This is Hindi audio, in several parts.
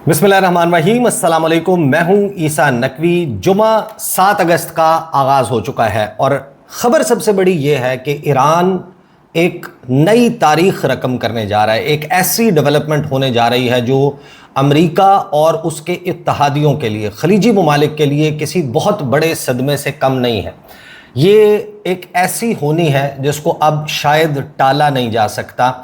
बिस्मिल्लाहिर्रहमानिर्रहीम, अस्सलाम वालेकुम। मैं हूं ईसा नकवी। जुमा 7 अगस्त का आगाज़ हो चुका है और ख़बर सबसे बड़ी ये है कि ईरान एक नई तारीख रकम करने जा रहा है। एक ऐसी डेवलपमेंट होने जा रही है जो अमेरिका और उसके इत्तहादियों के लिए, खलीजी ममालिक के लिए किसी बहुत बड़े सदमे से कम नहीं है। ये एक ऐसी होनी है जिसको अब शायद टाला नहीं जा सकता।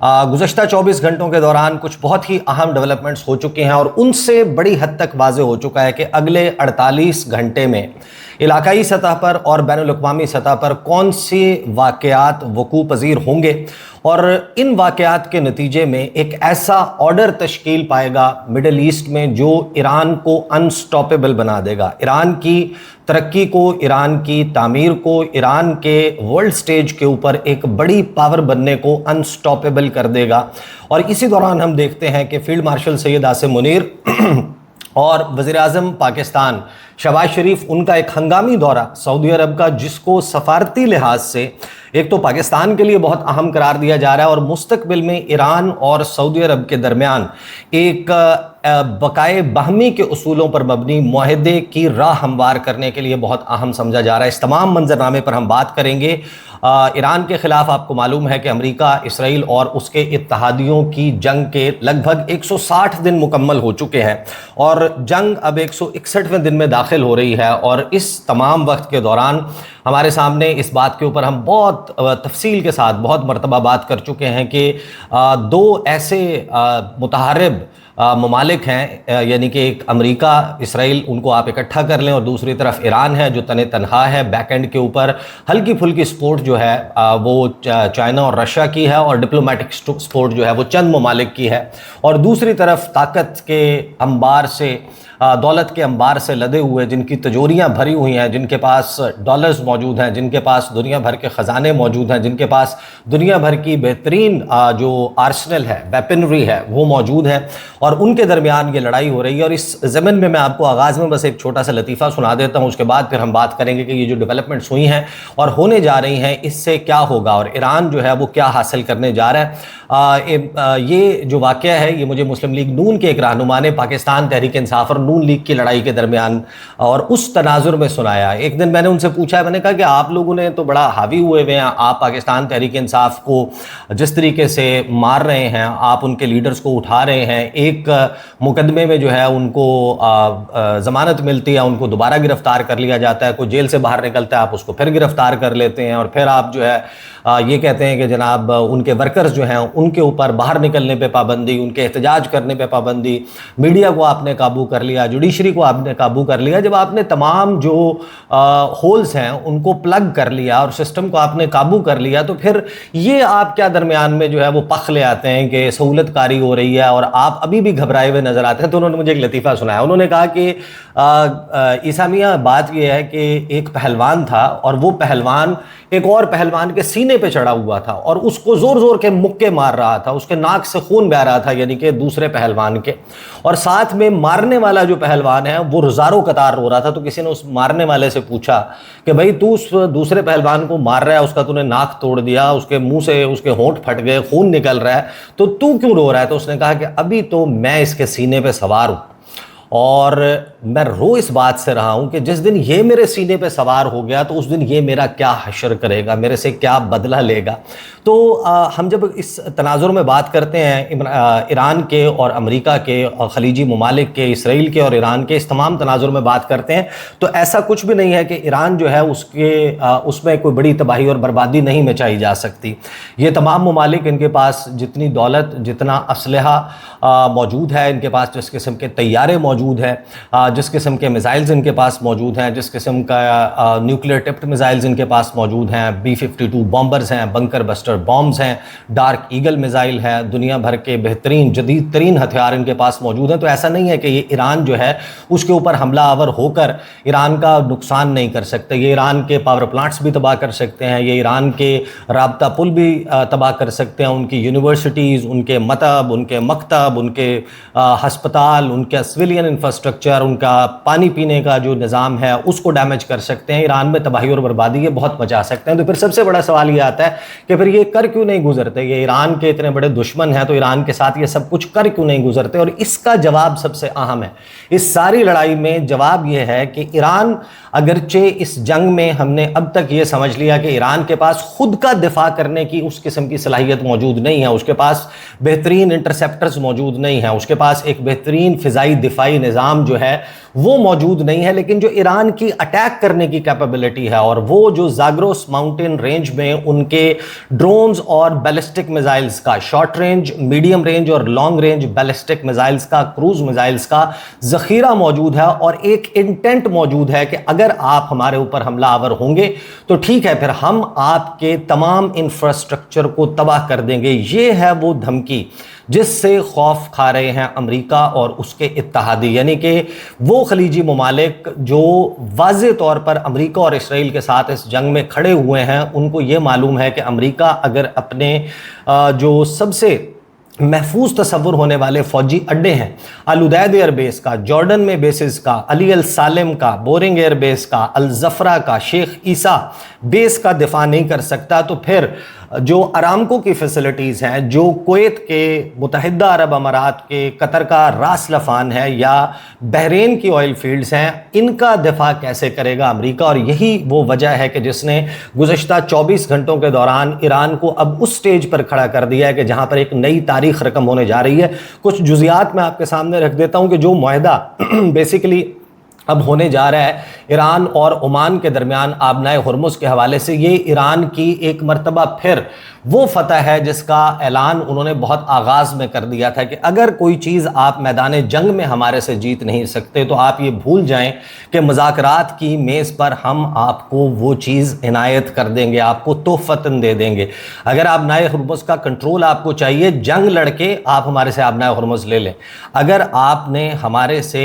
गुज़श्ता 24 घंटों के दौरान कुछ बहुत ही अहम डेवलपमेंट्स हो चुके हैं और उनसे बड़ी हद तक वाज़े हो चुका है कि अगले 48 घंटे में इलाकाई सतह पर और बैनुल-अक़वामी सतह पर कौन से वाक़यात वक़ू पज़ीर होंगे और इन वाक़यात के नतीजे में एक ऐसा ऑर्डर तश्कील पाएगा मिडल ईस्ट में जो ईरान को अनस्टॉपेबल बना देगा। ईरान की तरक्की को, ईरान की तामीर को, ईरान के वर्ल्ड स्टेज के ऊपर एक बड़ी पावर बनने को अनस्टॉपेबल कर देगा। और इसी दौरान हम देखते हैं कि फील्ड मार्शल सैयद आसिम मुनीर और वज़ीर-ए-आज़म पाकिस्तान शहबाज शरीफ, उनका एक हंगामी दौरा सऊदी अरब का, जिसको सफारती लिहाज से एक तो पाकिस्तान के लिए बहुत अहम करार दिया जा रहा है और मुस्तकबिल में ईरान और सऊदी अरब के दरमियान एक बकाए बाहमी के उसूलों पर मबनी मुआहदे की राह हमवार करने के लिए बहुत अहम समझा जा रहा है। इस तमाम मंजरनामे पर हम बात करेंगे। ईरान के ख़िलाफ़ आपको मालूम है कि अमेरिका, इसराइल और उसके इत्तहादियों की जंग के लगभग 160 दिन मुकम्मल हो चुके हैं और जंग अब 161वें दिन में दाखिल हो रही है। और इस तमाम वक्त के दौरान हमारे सामने इस बात के ऊपर हम बहुत तफसील के साथ बहुत मरतबा बात कर चुके हैं कि दो ऐसे मुतहारिब ममालिक हैं, यानी कि एक अमेरिका, इसराइल, उनको आप इकट्ठा कर लें, और दूसरी तरफ ईरान है जो तने तनहा है। बैक एंड के ऊपर हल्की फुल्की सपोर्ट जो है वो चाइना और रशिया की है और डिप्लोमेटिक सपोर्ट जो है वो चंद ममालिक की है। और दूसरी तरफ ताकत के अंबार से, दौलत के अंबार से लदे हुए, जिनकी तिजोरियां भरी हुई हैं, जिनके पास डॉलर्स मौजूद हैं, जिनके पास दुनिया भर के ख़जाने मौजूद हैं, जिनके पास दुनिया भर की बेहतरीन जो आर्सनल है, वेपनरी है, वो मौजूद है, और उनके दरमियान ये लड़ाई हो रही है। और इस ज़मीन में मैं आपको आगाज़ में बस एक छोटा सा लतीफ़ा सुना देता हूँ, उसके बाद फिर हम बात करेंगे कि ये जो डेवलपमेंट्स हुई हैं और होने जा रही हैं, इससे क्या होगा और ईरान जो है वो क्या हासिल करने जा रहा है। ये जो वाक़या है ये मुझे मुस्लिम लीग नून के एक रहनुमा ने पाकिस्तान तहरीक इंसाफ और नून लीग की लड़ाई के दरमियान और उस तनाजुर में सुनाया। एक दिन मैंने उनसे पूछा, मैंने कहा कि आप लोगों ने तो बड़ा हावी हुए हुए हैं, आप पाकिस्तान तहरीक इंसाफ को जिस तरीके से मार रहे हैं, आप उनके लीडर्स को उठा रहे हैं, एक मुकदमे में जो है उनको ज़मानत मिलती है, उनको दोबारा गिरफ्तार कर लिया जाता है, कोई जेल से बाहर निकलता है आप उसको फिर गिरफ्तार कर लेते हैं, और फिर आप जो है ये कहते हैं कि जनाब उनके वर्कर्स जो हैं उनके ऊपर बाहर निकलने पे पाबंदी, उनके एहतजाज करने पे पाबंदी, मीडिया को आपने काबू कर लिया, जुडिशरी को आपने काबू कर लिया। जब आपने तमाम जो होल्स हैं उनको प्लग कर लिया और सिस्टम को आपने काबू कर लिया, तो फिर ये आप क्या दरमियान में जो है वो पख ले आते हैं कि सहूलतकारी हो रही है और आप अभी भी घबराए हुए नजर आते हैं। तो उन्होंने मुझे एक लतीफ़ा सुनाया। उन्होंने कहा कि ईसा मियां, बात यह है कि एक पहलवान था और वो पहलवान एक और पहलवान के सीने पे चढ़ा हुआ था और उसको जोर जोर के मुक्के मार रहा था, उसके नाक से खून बह रहा था, यानी कि दूसरे पहलवान के, और साथ में मारने वाला जो पहलवान है वो रोजारों कतार रो रहा था। तो किसी ने उस मारने वाले से पूछा कि भाई तू उस दूसरे पहलवान को मार रहा है, उसका तूने नाक तोड़ दिया, उसके मुंह से उसके होंठ फट गए, खून निकल रहा है, तो तू क्यों रो रहा है? तो उसने कहा कि अभी तो मैं इसके सीने पे सवार हूं और मैं रो इस बात से रहा हूं कि जिस दिन ये मेरे सीने पे सवार हो गया तो उस दिन ये मेरा क्या हशर करेगा, मेरे से क्या बदला लेगा। तो हम जब इस तनाजुर में बात करते हैं ईरान के और अमेरिका के और खलीजी ममालिक के, इसराइल के और ईरान के, इस तमाम तनाजुर में बात करते हैं, तो ऐसा कुछ भी नहीं है कि ईरान जो है उसमें कोई बड़ी तबाही और बर्बादी नहीं मचाई जा सकती। ये तमाम ममालिक, इनके पास जितनी दौलत, जितना असलहा मौजूद है, इनके पास जिस किस्म के तैयारे मौजूद हैं, जिस किस्म के मिसाइल्स इनके पास मौजूद हैं, जिस किस्म का न्यूक्लियर टिप्ड मिसाइल्स इनके पास मौजूद हैं, B-52 बॉम्बर्स हैं, बंकर बस्टर बॉम्ब्स हैं, डार्क ईगल मिसाइल है, दुनिया भर के बेहतरीन जदीद तरीन हथियार इनके पास मौजूद हैं। तो ऐसा नहीं है कि ये ईरान जो है उसके ऊपर हमला आवर होकर ईरान का नुकसान नहीं कर सकते। ये ईरान के पावर प्लांट्स भी तबाह कर सकते हैं, ये ईरान के राब्ता पुल भी तबाह कर सकते हैं, उनकी यूनिवर्सिटीज़, उनके मतब, उनके मकतब, उनके हस्पताल, उनके सिविलियन इंफ्रास्ट्रक्चर, उनका पानी पीने का जो निज़ाम है उसको डैमेज कर सकते हैं, ईरान में तबाही और बर्बादी ये बहुत मचा सकते हैं। तो फिर सबसे बड़ा सवाल ये आता है कि फिर ये कर क्यों नहीं गुजरते, ये ईरान के इतने बड़े दुश्मन हैं तो ईरान के साथ ये सब कुछ कर क्यों नहीं गुजरते। और इसका जवाब सबसे अहम है, इस सारी लड़ाई में जवाब ये है कि ईरान, अगरचे इस जंग में हमने अब तक ये समझ लिया कि ईरान के पास खुद का दिफा करने की उस किस्म की सलाहियत मौजूद नहीं है, उसके पास बेहतरीन इंटरसेप्टर्स मौजूद नहीं है, उसके पास एक बेहतरीन फिजाई दिफाई निज़ाम जो है वो मौजूद नहीं है। लेकिन जो ईरान की अटैक करने की कैपेबिलिटी है और वो जो जाग्रोस माउंटेन रेंज में उनके ड्रोन्स और बैलिस्टिक मिसाइल्स का, शॉर्ट रेंज, मीडियम रेंज और लॉन्ग रेंज बैलिस्टिक मिसाइल्स का, क्रूज मिसाइल्स का जखीरा मौजूद है और एक इंटेंट मौजूद है कि अगर आप हमारे ऊपर हमलावर होंगे तो ठीक है, फिर हम आपके तमाम इंफ्रास्ट्रक्चर को तबाह कर देंगे। ये है वो धमकी जिससे खौफ खा रहे हैं अमेरिका और उसके इत्तेहादी, यानी कि वो खलीजी ममालिक जो वाज़े तौर पर अमेरिका और इसराइल के साथ इस जंग में खड़े हुए हैं, उनको ये मालूम है कि अमेरिका अगर अपने जो सबसे महफूज तस्वुर होने वाले फौजी अड्डे हैं, अल उदैद एयरबेस का, जॉर्डन में बेसिस का, अली अल सालिम का, बोरिंग एयरबेस का, अल जफरा का, शेख ईसा बेस का दिफा नहीं कर सकता, तो फिर जो अरामको की फैसिलिटीज़ हैं, जो कुवैत के, मुत्तहिदा अरब अमारात के, कतर का रास लफान है या बहरीन की ऑयल फील्ड्स हैं, इनका दिफा कैसे करेगा अमेरिका। और यही वो वजह है कि जिसने गुज़श्ता 24 घंटों के दौरान ईरान को अब उस स्टेज पर खड़ा कर दिया है कि जहाँ पर एक नई तारीख रकम होने जा रही है। कुछ जुज़ियात मैं आपके सामने रख देता हूँ कि जो मुआहदा बेसिकली अब होने जा रहा है ईरान और ओमान के दरमियान आबनाए हुर्मुज़ के हवाले से, ये ईरान की एक मरतबा फिर वो फतह है जिसका ऐलान उन्होंने बहुत आगाज़ में कर दिया था कि अगर कोई चीज़ आप मैदान जंग में हमारे से जीत नहीं सकते तो आप ये भूल जाएं कि मुज़ाकरात की मेज़ पर हम आपको वो चीज़ इनायत कर देंगे, आपको तोहफ़तन दे देंगे। अगर आबनाए हुर्मुज़ का कंट्रोल आपको चाहिए, जंग लड़के आप हमारे से आबनाए हुर्मुज़ ले लें। अगर आपने हमारे से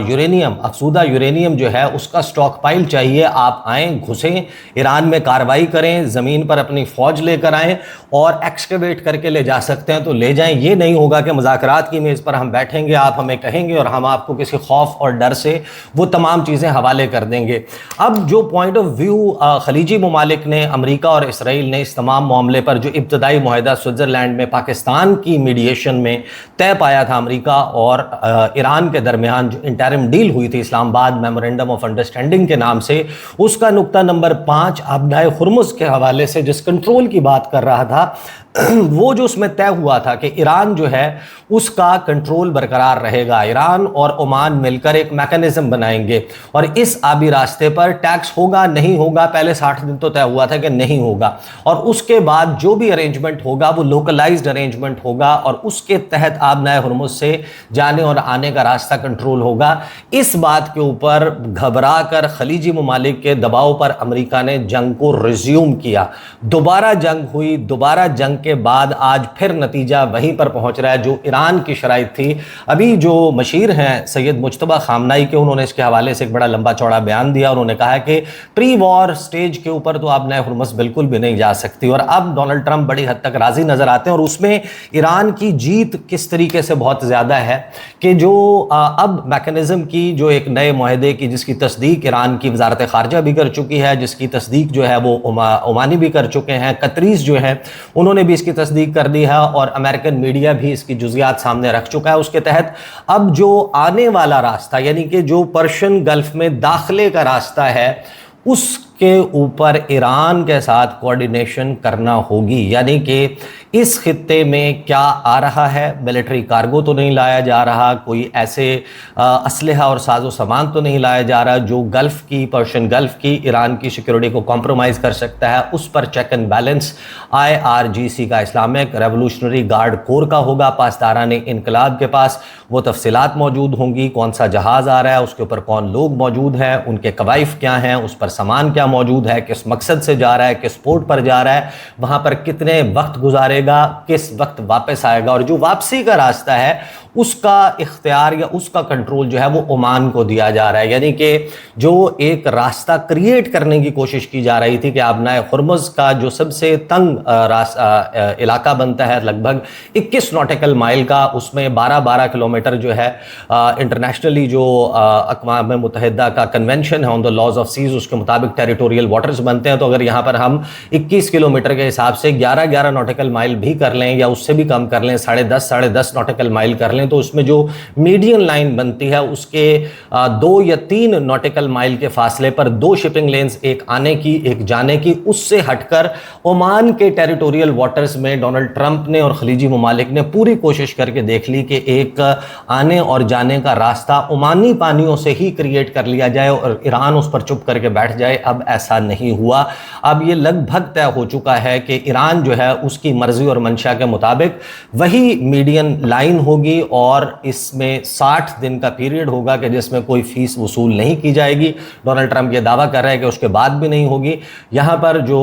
यूरेनियम, अफसूदा यूरेनियम जो है उसका स्टॉक पाइल चाहिए, आप आएँ, घुसें, ईरान में कार्रवाई करें, ज़मीन पर अपनी फ़ौज लेकर आएँ और एक्सकवेट करके ले जा सकते हैं तो ले जाएं। ये नहीं होगा कि मुज़ाकरात की मेज़ पर हम बैठेंगे, आप हमें कहेंगे और हम आपको किसी खौफ और डर से वो तमाम चीज़ें हवाले कर देंगे। अब जो पॉइंट ऑफ व्यू खलीजी ममालिक ने, अमेरिका और इसराइल ने इस तमाम मामले पर जो इब्तदाई मुआहदा स्विट्ज़रलैंड में पाकिस्तान की मीडिएशन में तय पाया था अमेरिका और ईरान के दरमियान, जो इंटरिम डील हुई थी इस्लामाबाद मेमोरेंडम ऑफ अंडरस्टैंडिंग के नाम से, उसका नुक्ता नंबर 5 आबनाए हुर्मुज़ के हवाले से जिस कंट्रोल की बात कर रहा था, वो जो उसमें तय हुआ था कि ईरान जो है उसका कंट्रोल बरकरार रहेगा, ईरान और ओमान मिलकर एक मैकेनिज्म बनाएंगे और इस आबी रास्ते पर टैक्स होगा नहीं होगा, पहले 60 दिन तो तय हुआ था कि नहीं होगा, और उसके बाद जो भी अरेंजमेंट होगा वो लोकलाइज्ड अरेंजमेंट होगा और उसके तहत आबनाए हुर्मुज़ से जाने और आने का रास्ता कंट्रोल होगा। इस बात के ऊपर घबरा कर खलीजी ममालिक के दबाव पर अमेरिका ने जंग को रिज्यूम किया, दोबारा जंग हुई, दोबारा जंग के बाद आज फिर नतीजा वहीं पर पहुंच रहा है जो ईरान की शराइत थी। अभी जो मशीर हैं सैयद मुज्तबा खामनाई के, उन्होंने इसके हवाले से एक बड़ा लंबा चौड़ा बयान दिया। उन्होंने कहा कि प्री वॉर स्टेज के ऊपर तो आबनाए हुर्मुज़ बिल्कुल भी नहीं जा सकती और अब डोनाल्ड ट्रंप बड़ी हद तक राजी नजर आते हैं और उसमें ईरान की जीत किस तरीके से बहुत ज़्यादा है कि जो अब मैकेनिज्म की जो एक नए मुआहदे की जिसकी तस्दीक ईरान की वजारत खारजा भी कर चुकी है, जिसकी तस्दीक जो है वो ओमानी भी कर चुके हैं, कतरीज जो है उन्होंने भी इसकी तस्दीक कर दी है और अमेरिकन मीडिया भी इसकी जुज़ियात सामने रख चुका है। उसके तहत अब जो आने वाला रास्ता, यानी कि जो पर्शियन गल्फ में दाखिले का रास्ता है, उसके ऊपर ईरान के साथ कोऑर्डिनेशन करना होगी। यानी कि इस खित्ते में क्या आ रहा है, मिलिट्री कार्गो तो नहीं लाया जा रहा, कोई ऐसे असलहा और साजो सामान तो नहीं लाया जा रहा जो गल्फ़ की, पर्शियन गल्फ़ की ईरान की सिक्योरिटी को कॉम्प्रोमाइज़ कर सकता है। उस पर चेक एंड बैलेंस IRGC का, इस्लामिक रेवोल्यूशनरी गार्ड कोर का होगा, पासदारान इनकलाब के पास वो तफसीलात मौजूद होंगी, कौन सा जहाज़ आ रहा है, उसके ऊपर कौन लोग मौजूद हैं, उनके कवाइफ क्या हैं, उस पर सामान क्या मौजूद है, किस मकसद से जा रहा है, किस पोर्ट पर जा रहा है, वहाँ पर कितने वक्त गुजारेगा, किस वक्त वापस आएगा, और जो वापसी का रास्ता है उसका इख्तियार या उसका कंट्रोल जो है वो ओमान को दिया जा रहा है। यानी कि जो एक रास्ता क्रिएट करने की कोशिश की जा रही थी कि आबनाए हुर्मुज़ का जो सबसे तंग इलाका बनता है लगभग 21 नॉटिकल माइल का, उसमें 12-12 किलोमीटर जो है इंटरनेशनली जो अक़वाम मुत्तहिदा का कन्वेंशन है on the laws of seas, उसके मुताबिक टेरिटोरियल वाटर्स बनते हैं। तो अगर यहाँ पर हम 21 किलोमीटर के हिसाब से 11-11 नॉटिकल माइल भी कर लें या उससे भी कम कर लें, 10.5 नॉटिकल माइल कर लें, तो उसमें जो मीडियन लाइन बनती है उसके 2 या 3 नॉटिकल माइल के फासले पर 2 शिपिंग लेन्स, एक आने की एक जाने की, उससे हटकर ओमान के टेरिटोरियल वाटर्स में डोनाल्ड ट्रंप ने और खलीजी ममालिक ने पूरी कोशिश करके देख ली कि एक आने और जाने का रास्ता ओमानी पानियों से ही क्रिएट कर लिया जाए और ईरान उस पर चुप करके बैठ जाए। अब ऐसा नहीं हुआ। अब ये लगभग तय हो चुका है कि ईरान जो है उसकी मर्जी और मंशा के मुताबिक वही मीडियन लाइन होगी और इसमें 60 दिन का पीरियड होगा कि जिसमें कोई फीस वसूल नहीं की जाएगी। डोनाल्ड ट्रंप ये दावा कर रहे हैं कि उसके बाद भी नहीं होगी। यहाँ पर जो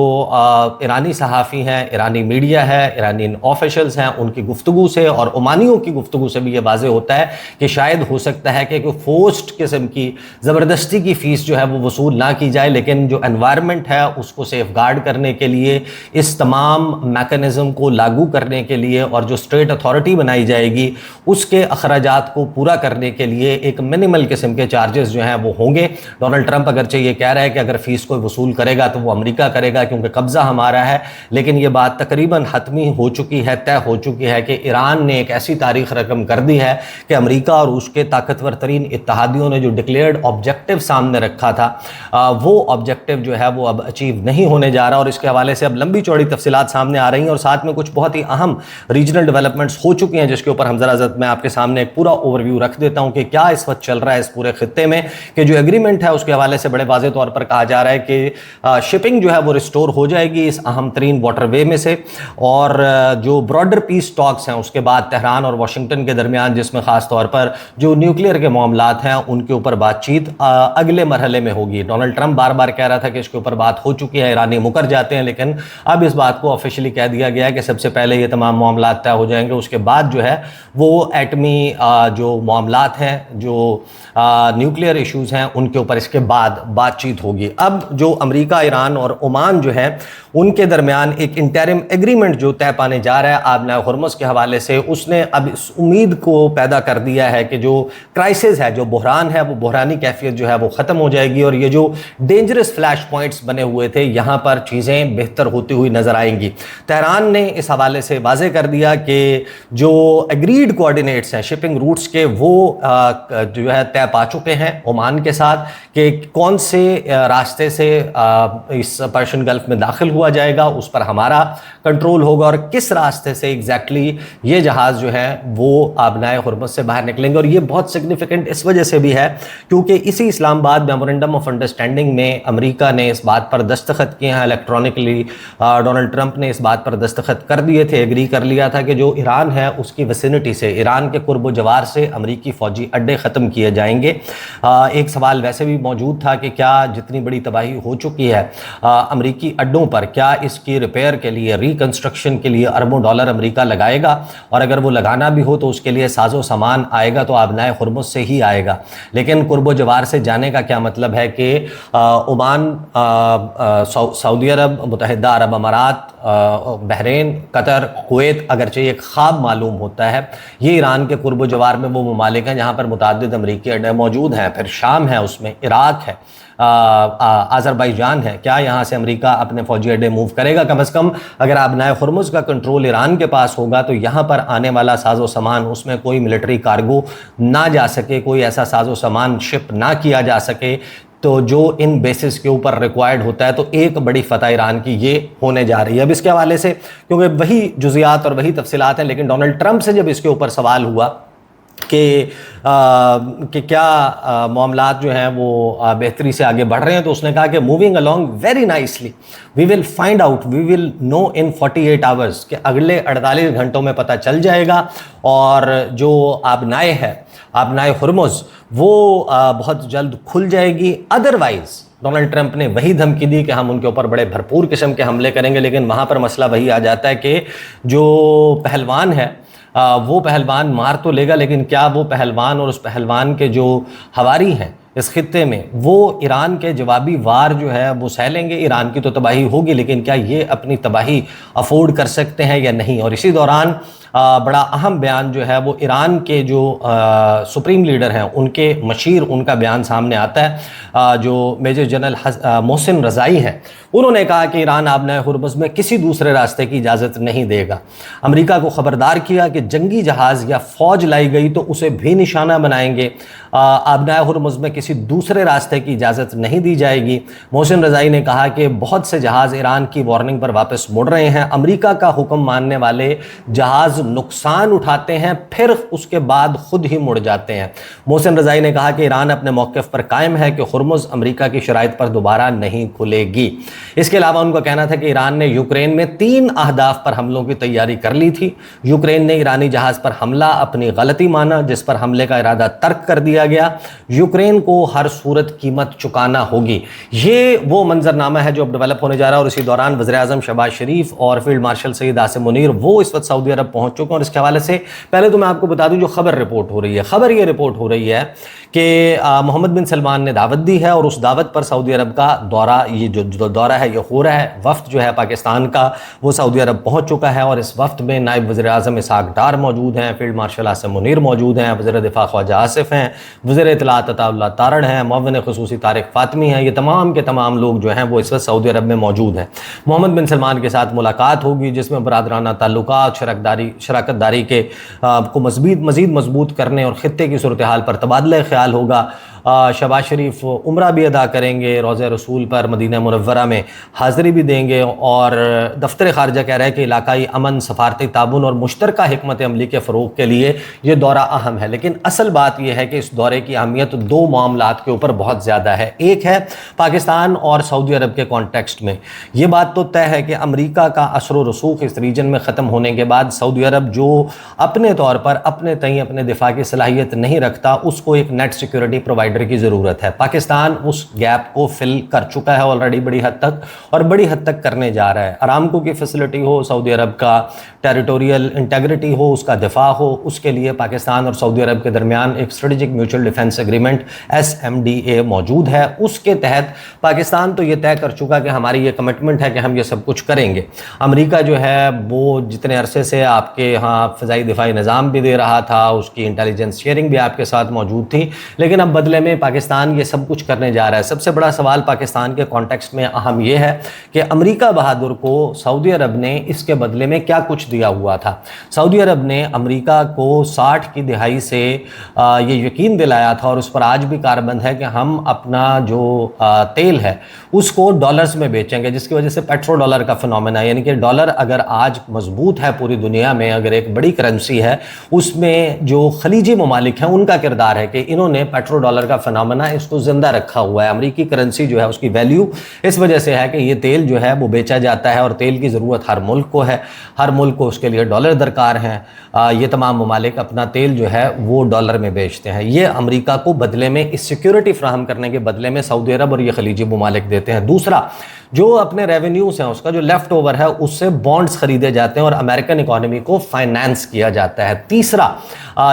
ईरानी सहाफ़ी हैं, ईरानी मीडिया है, ईरानी ऑफिशल्स हैं, उनकी गुफ्तगू से और ओमानियों की गुफ्तगू से भी ये वाज़ेह होता है कि शायद हो सकता है कि कोई फोर्स्ड किस्म की ज़बरदस्ती की फ़ीस जो है वो वसूल ना की जाए, लेकिन जो एनवायरनमेंट है उसको सेफ गार्ड करने के लिए, इस तमाम मैकेनिज़्म को लागू करने के लिए और जो स्टेट अथॉरिटी बनाई जाएगी उसके अखराजात को पूरा करने के लिए एक मिनिमल किस्म के चार्जेस जो हैं वो होंगे। डोनाल्ड ट्रंप अगरचे ये कह रहा है कि अगर फ़ीस कोई वसूल करेगा तो वो अमेरिका करेगा क्योंकि कब्ज़ा हमारा है, लेकिन ये बात तकरीबन हतमी हो चुकी है, तय हो चुकी है कि ईरान ने एक ऐसी तारीख रकम कर दी है कि अमेरिका और उसके ताकतवर तरीन इत्तहादियों ने जो डिक्लेयर्ड ऑब्जेक्टिव सामने रखा था वो ऑब्जेक्टिव जो है वो अब अचीव नहीं होने जा रहा और इसके हवाले से अब लंबी चौड़ी तफसीलात सामने आ रही हैं और साथ में कुछ बहुत ही अहम रीजनल डेवलपमेंट्स हो चुकी हैं जिसके ऊपर हम ज़रा मैं आपके सामने एक पूरा ओवरव्यू रख देता हूं कि क्या इस वक्त चल रहा है इस पूरे खित्ते में। कि जो एग्रीमेंट है उसके हवाले से बड़े वाज़ेह तौर पर कहा जा रहा है कि शिपिंग जो है वो रिस्टोर हो जाएगी इस अहम तरीन वाटरवे में से, और जो ब्रॉडर पीस टॉक्स हैं उसके बाद तेहरान और वाशिंगटन के दरमियान, जिसमें ख़ास तौर पर जो न्यूक्लियर के मामलात हैं उनके ऊपर बातचीत अगले मरहले में होगी। डोनाल्ड ट्रंप बार बार कह रहा था कि इसके ऊपर बात हो चुकी है, ईरानी मुकर जाते हैं, लेकिन अब इस बात को ऑफिशियली कह दिया गया है कि सबसे पहले ये तमाम मामलात तय हो जाएंगे, उसके बाद जो है वो एटमी जो मामलात हैं, जो न्यूक्लियर इश्यूज़ हैं उनके ऊपर इसके बाद बातचीत होगी। अब जो अमेरिका, ईरान और ओमान जो है उनके दरमियान एक इंटरिम एग्रीमेंट जो तय पाने जा रहा है आबनाए हुर्मुज़ के हवाले से, उसने अब इस उम्मीद को पैदा कर दिया है कि जो क्राइसिस है, जो बहरान है, वो बहरानी कैफियत जो है वो ख़त्म हो जाएगी और ये जो डेंजरस फ्लैश पॉइंट्स बने हुए थे यहाँ पर चीज़ें बेहतर होती हुई नज़र आएंगी। तेहरान ने इस हवाले से वाज़ेह कर दिया कि जो एग्रीड कोऑर्डिनेट्स हैं शिपिंग रूट्स के वो जो है तय पा चुके हैं ओमान के साथ कि कौन से रास्ते से इस पर्शियन गल्फ में दाखिल हुआ जाएगा, उस पर हमारा कंट्रोल होगा और किस रास्ते से एग्जैक्टली ये जहाज़ जो है वो आबनाए हुर्मुज़ से बाहर निकलेंगे। और ये बहुत सिग्निफिकेंट इस वजह से भी है क्योंकि इसी इस्लामाबाद मेमोरेंडम ऑफ अंडरस्टैंडिंग में अमेरिका ने इस बात पर दस्तखत किए हैं इलेक्ट्रॉनिकली। डोनाल्ड ट्रंप ने इस बात पर दस्तखत कर दिए थे, एग्री कर लिया था कि जो ईरान है उसकी विसिनिटी से, ईरान के कुर्ब जवार से अमरीकी फ़ौजी अड्डे ख़त्म किए जाएंगे। एक सवाल वैसे भी मौजूद था कि क्या जितनी बड़ी तबाही हो चुकी है अमरीकी अड्डों पर, क्या इसकी रिपेयर के लिए, रिकंस्ट्रक्शन के लिए अरबों डॉलर अमेरिका लगाएगा, और अगर वो लगाना भी हो तो उसके लिए साजो सामान आएगा तो आबनाए हुर्मुज़ से ही आएगा। लेकिन कुर्ब जवार से जाने का क्या मतलब है कि ओमान, सऊदी अरब, मुत्तहिदा अरब अमारात, बहरीन, कतर, कुवैत, अगरचे एक ख्वाब मालूम होता है, ये ईरान के कुर्ब जवार में वो ममालिक हैं जहाँ पर मुतअद्दिद अमरीकी अड्डे मौजूद हैं। फिर शाम है, उसमें इराक है, आज़रबाईजान है। क्या यहाँ से अमेरिका अपने फ़ौजी अड्डे मूव करेगा? कम अज़ कम अगर आबनाए हुर्मुज़ का कंट्रोल ईरान के पास होगा तो यहाँ पर आने वाला साजो सामान, उसमें कोई मिलिट्री कार्गो ना जा सके, कोई ऐसा साजो सामान शिप ना किया जा सके तो जो इन बेसिस के ऊपर रिक्वायर्ड होता है। तो एक बड़ी फतह ईरान की ये होने जा रही है। अब इसके हवाले से क्योंकि वही जुज़ियात और वही तफसीलात हैं, लेकिन डोनाल्ड ट्रंप से जब इसके ऊपर सवाल हुआ कि क्या मामलात जो हैं वो बेहतरी से आगे बढ़ रहे हैं, तो उसने कहा कि moving along very nicely, we will find out, we will know in 48 hours, कि अगले 48 घंटों में पता चल जाएगा। और जो आबनाए है, आबनाए हुर्मुज़, वो बहुत जल्द खुल जाएगी। अदरवाइज़ डोनाल्ड ट्रंप ने वही धमकी दी कि हम उनके ऊपर बड़े भरपूर किस्म के हमले करेंगे, लेकिन वहाँ पर मसला वही आ जाता है कि जो पहलवान है वो पहलवान मार तो लेगा, लेकिन क्या वो पहलवान और उस पहलवान के जो हवारी हैं इस खित्ते में, वो ईरान के जवाबी वार जो है वो सह लेंगे? ईरान की तो तबाही होगी, लेकिन क्या ये अपनी तबाही अफोर्ड कर सकते हैं या नहीं? और इसी दौरान बड़ा अहम बयान जो है वो ईरान के जो सुप्रीम लीडर हैं उनके मशीर, उनका बयान सामने आता है। जो मेजर जनरल मोहसिन रज़ाई हैं, उन्होंने कहा कि ईरान आबनाए हुर्मुज़ में किसी दूसरे रास्ते की इजाज़त नहीं देगा। अमेरिका को ख़बरदार किया कि जंगी जहाज़ या फ़ौज लाई गई तो उसे भी निशाना बनाएंगे। आबनाए हुर्मुज़ में किसी दूसरे रास्ते की इजाज़त नहीं दी जाएगी। मोहसिन रज़ाई ने कहा कि बहुत से जहाज़ ईरान की वार्निंग पर वापस मुड़ रहे हैं। अमेरिका का हुक्म मानने वाले जहाज़ नुकसान उठाते हैं, फिर उसके बाद खुद ही मुड़ जाते हैं। मोहसिन रज़ाई ने कहा कि ईरान अपने मौक़िफ़ पर कायम है कि हुर्मुज़ अमेरिका की शराइत पर दोबारा नहीं खुलेगी। इसके अलावा उनका कहना था कि ईरान ने यूक्रेन में 3 अहदाफ पर हमलों की तैयारी कर ली थी। यूक्रेन ने ईरानी जहाज़ पर हमला अपनी गलती माना, जिस पर हमले का इरादा तर्क कर दिया गया। यूक्रेन को हर सूरत कीमत चुकाना होगी। ये वो मंजरनामा है जो अब डेवलप होने जा रहा है। और इसी दौरान वज़ीर-ए-आज़म शहबाज शरीफ और फील्ड मार्शल सईद आसिम मुनीर वो इस वक्त सऊदी अरब पहुंच चुके हैं। और इसके हवाले से पहले तो मैं आपको बता दूं जो खबर रिपोर्ट हो रही है, खबर ये रिपोर्ट हो रही है कि मोहम्मद बिन सलमान ने दावत दी है और उस दावत पर सऊदी अरब का दौरा, ये जो दौरा है ये हो रहा है। वफ्द जो है पाकिस्तान का वो सऊदी अरब पहुंच चुका है और इस वफ्द में नायब वज़ीर-ए-आज़म इसहाक डार मौजूद हैं, फील्ड मार्शल आसिम मुनीर मौजूद हैं, वज़ीर दिफा ख्वाजा आसिफ हैं, वज़ीर इत्तलात अताउल्लाह तारड़ हैं, मुअव्विन खुसूसी तारिक फातमी हैं। ये तमाम के तमाम लोग जो हैं वो इस वक्त सऊदी अरब में मौजूद हैं। मोहम्मद बिन सलमान के साथ मुलाकात होगी जिसमें बरादराना ताल्लुकात, शराकतदारी के को मज़ीद मजबूत करने और ख़ित्ते की सूरत हाल पर तबादला ख्याल होगा। शहबाज शरीफ उम्रा भी अदा करेंगे, रोज़े रसूल पर मदीना मुनव्वरा में हाज़िरी भी देंगे। और दफ्तर ख़ारजा कह रहा है कि इलाकाई अमन, सफारती ताबून और मुश्तरका हिकमत अमली के फ़रोग़ के लिए ये दौरा अहम है। लेकिन असल बात यह है कि इस दौरे की अहमियत 2 मामलात के ऊपर बहुत ज़्यादा है। एक है पाकिस्तान और सऊदी अरब के कॉन्टेक्स्ट में। ये बात तो तय है कि अमरीका का असर व रसूख इस रीजन में ख़त्म होने के बाद सऊदी अरब जो अपने तौर पर अपने तय अपने दिफा की सलाहियत नहीं रखता, उसको एक नेट सिक्योरिटी प्रोवाइडर की ज़रूरत है। पाकिस्तान उस गैप को फिल कर चुका है ऑलरेडी बड़ी हद तक, और बड़ी हद तक करने जा रहा है। अरामको की फैसिलिटी हो, सऊदी अरब का टेरिटोरियल इंटेग्रिटी हो, उसका दिफा हो, उसके लिए पाकिस्तान और सऊदी अरब के दरमियान एक strategic mutual defence agreement SMDA मौजूद है। उसके तहत पाकिस्तान तो ये तय कर चुका कि हमारी ये कमिटमेंट है कि हम ये सब कुछ करेंगे। अमेरिका जो है वो जितने अरसे से आपके यहाँ फ़िज़ाई दिफाई निज़ाम भी दे रहा था, उसकी इंटेलिजेंस शेयरिंग भी आपके साथ मौजूद थी, लेकिन अब बदले में पाकिस्तान ये सब कुछ करने जा रहा है। सबसे बड़ा सवाल पाकिस्तान के कॉन्टेक्स्ट में अहम ये है कि अमेरिका बहादुर को सऊदी अरब ने इसके बदले में क्या कुछ दिया हुआ था। सऊदी अरब ने अमेरिका को 60 की दिहाई से ये यकीन दिलाया था, और उस पर आज भी कारबंद है कि हम अपना जो तेल है उसको डॉलर्स में बेचेंगे, जिसकी वजह से पेट्रो डॉलर का फिनोमेना, यानी कि डॉलर अगर आज मजबूत है पूरी दुनिया में, अगर एक बड़ी करेंसी है, उसमें जो खलीजी ममालिक हैं उनका किरदार है कि इन्होंने पेट्रो डॉलर का फिनोमेना इसको जिंदा रखा हुआ है। अमेरिकी करेंसी जो है उसकी वैल्यू इस वजह से है कि ये तेल जो है वो बेचा जाता है, और तेल की ज़रूरत हर मुल्क को है, हर मुल्क को उसके लिए डॉलर दरकार हैं। ये तमाम ममालिक अपना तेल जो है वो डॉलर में बेचते हैं। ये अमेरिका को बदले में, इस सिक्योरिटी फ्राहम करने के बदले में सऊदी अरब और ये खलीजी ममालिक देते हैं। दूसरा, जो अपने रेवेन्यूज़ हैं उसका जो लेफ्ट ओवर है उससे बॉन्ड्स खरीदे जाते हैं और अमेरिकन इकोनॉमी को फाइनेंस किया जाता है। तीसरा,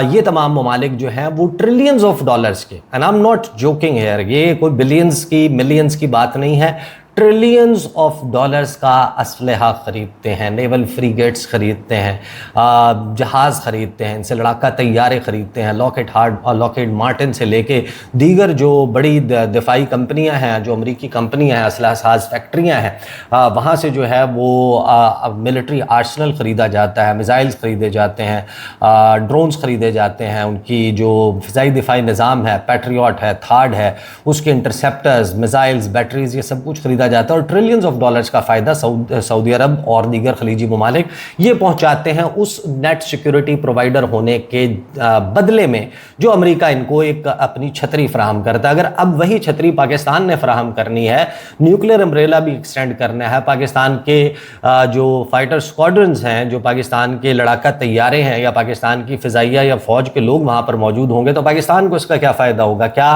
ये तमाम ममालिक जो हैं वो ट्रिलियंस ऑफ डॉलर्स के, and I am not joking here, ये कोई बिलियंस की मिलियंस की बात नहीं है, ट्रिलियंस ऑफ डॉलर्स का असलहा ख़रीदते हैं, नेवल फ्रीगेट्स ख़रीदते हैं, जहाज़ ख़रीदते हैं, इनसे लड़ाका तैयारे ख़रीदते हैं। लॉकहीड मार्टिन से लेके दीगर जो बड़ी दिफाई कंपनियां हैं, जो अमरीकी कंपनियां हैं, असलहा साज फैक्ट्रियां हैं, वहाँ से जो है वो मिलिट्री आर्सनल ख़रीदा जाता है, मिसाइल्स ख़रीदे जाते हैं, ड्रोन्स ख़रीदे जाते हैं, उनकी जो फ़िज़ाई दिफाई निज़ाम है, पैट्रियट है, थार्ड है, उसके इंटरसेप्टर्स, मिसाइल्स, बैटरीज, ये सब कुछ खरीदा जाता है। और ट्रिलियंस ऑफ डॉलर्स का फ़ायदा सऊदी अरब और दीगर खलीजी ममालिक ये पहुंचाते हैं उस नेट सिक्योरिटी प्रोवाइडर होने के बदले में जो अमेरिका इनको एक अपनी छतरी फराहम करता है। अगर अब वही छतरी पाकिस्तान ने फराहम करनी है, न्यूक्लियर अम्ब्रेला भी एक्सटेंड करना है, पाकिस्तान के जो फाइटर स्क्वाड्रंस हैं, जो पाकिस्तान के लड़ाका तैयारे हैं, या पाकिस्तान की फ़िज़ाइया या फ़ौज के लोग वहाँ पर मौजूद होंगे, तो पाकिस्तान को इसका क्या फ़ायदा होगा? क्या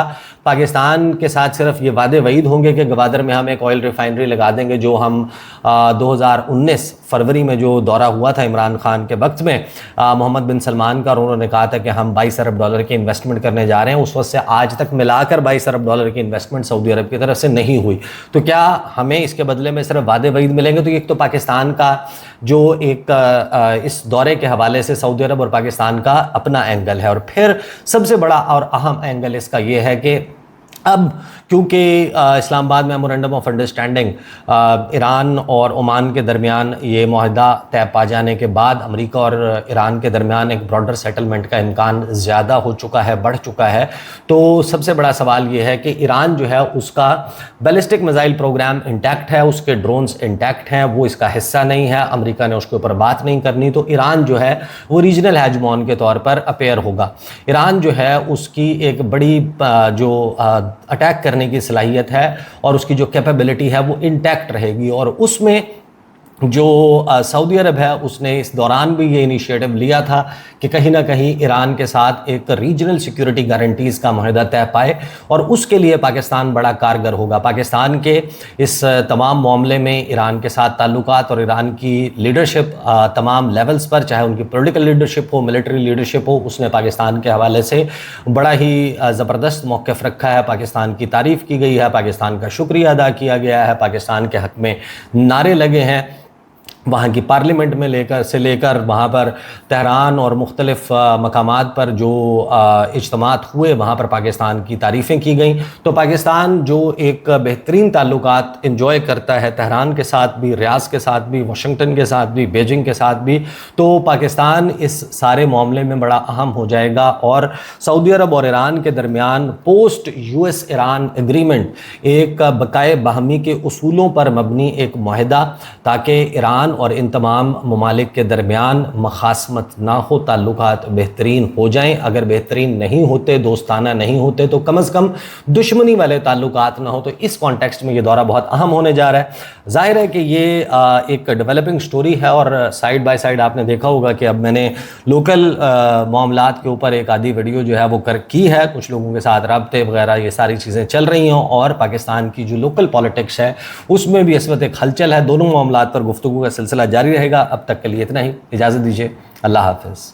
पाकिस्तान के साथ सिर्फ ये वादे वईद होंगे कि गवादर में हम एक ऑयल ऑयल रिफाइनरी लगा देंगे, जो हम 2019 फरवरी में जो दौरा हुआ था इमरान खान के वक्त में मोहम्मद बिन सलमान का, और उन्होंने कहा था कि हम $22 अरब की इन्वेस्टमेंट करने जा रहे हैं। उस वक्त से आज तक मिलाकर $22 अरब की इन्वेस्टमेंट सऊदी अरब की तरफ से नहीं हुई। तो क्या हमें इसके बदले में सिर्फ वादे वईद मिलेंगे? तो एक तो पाकिस्तान का जो एक इस दौरे के हवाले से सऊदी अरब और पाकिस्तान का अपना एंगल है, और फिर सबसे बड़ा और अहम एंगल इसका यह है कि अब क्योंकि Islamabad memorandum of understanding Iran और ओमान के दरमियान ये माहिदा तय पा जाने के बाद अमेरिका और ईरान के दरमियान एक ब्रॉडर सेटलमेंट का इम्कान ज़्यादा हो चुका है, बढ़ चुका है। तो सबसे बड़ा सवाल ये है कि ईरान जो है उसका बैलिस्टिक मिसाइल प्रोग्राम इंटैक्ट है, उसके ड्रोन्स इंटैक्ट हैं, वो इसका हिस्सा नहीं है, अमेरिका ने उसके ऊपर बात नहीं करनी। तो ईरान जो है वो रीजनल हेजमॉन के तौर पर अपेयर होगा। ईरान जो है उसकी एक बड़ी जो अटैक करने की सलाहियत है और उसकी जो कैपेबिलिटी है वो इंटैक्ट रहेगी, और उसमें जो सऊदी अरब है उसने इस दौरान भी ये इनिशिएटिव लिया था कि कहीं ना कहीं ईरान के साथ एक रीजनल सिक्योरिटी गारंटीज़ का माहिदा तय पाए, और उसके लिए पाकिस्तान बड़ा कारगर होगा। पाकिस्तान के इस तमाम मामले में ईरान के साथ ताल्लुकात और ईरान की लीडरशिप तमाम लेवल्स पर, चाहे उनकी पॉलिटिकल लीडरशिप हो, मिलिट्री लीडरशिप हो, उसने पाकिस्तान के हवाले से बड़ा ही ज़बरदस्त मौक़िफ़ रखा है। पाकिस्तान की तारीफ़ की गई है, पाकिस्तान का शुक्रिया अदा किया गया है, पाकिस्तान के हक़ में नारे लगे हैं। वहाँ की पार्लियामेंट में लेकर वहाँ पर तेहरान और मुख्तलिफ मकामात पर जो इज्तिमात हुए वहाँ पर पाकिस्तान की तारीफ़ें की गई। तो पाकिस्तान जो एक बेहतरीन ताल्लुकात इंजॉय करता है तेहरान के साथ भी, रियाज के साथ भी, वाशिंगटन के साथ भी, बीजिंग के साथ भी, तो पाकिस्तान इस सारे मामले में बड़ा अहम हो जाएगा। और सऊदी अरब और ईरान के दरमियान पोस्ट US ईरान एग्रीमेंट एक बकाए बाहमी के उसूलों पर मबनी एक माहिदा, ताकि ईरान और इन तमाम ममालिक के दरमियान मखासमत ना हो, ताल्लुकात बेहतरीन हो जाएं। अगर बेहतरीन नहीं होते, दोस्ताना नहीं होते, तो कम अज़ कम दुश्मनी वाले ताल्लुकात ना हो। तो इस कॉन्टेक्स्ट में ये दौरा बहुत अहम होने जा रहा है। जाहिर है कि ये एक डेवलपिंग स्टोरी है, और साइड बाय साइड आपने देखा होगा कि अब मैंने लोकल मामलात के ऊपर एक आधी वीडियो जो है वो की है, कुछ लोगों के साथ रब्ते वगैरह ये सारी चीज़ें चल रही हों, और पाकिस्तान की जो लोकल पॉलिटिक्स है उसमें भी इस वक्त एक हलचल है। दोनों मामलात पर गुफ्तगू का सिलसिला जारी रहेगा। अब तक के लिए इतना ही, इजाज़त दीजिए, अल्लाह हाफ़िज़।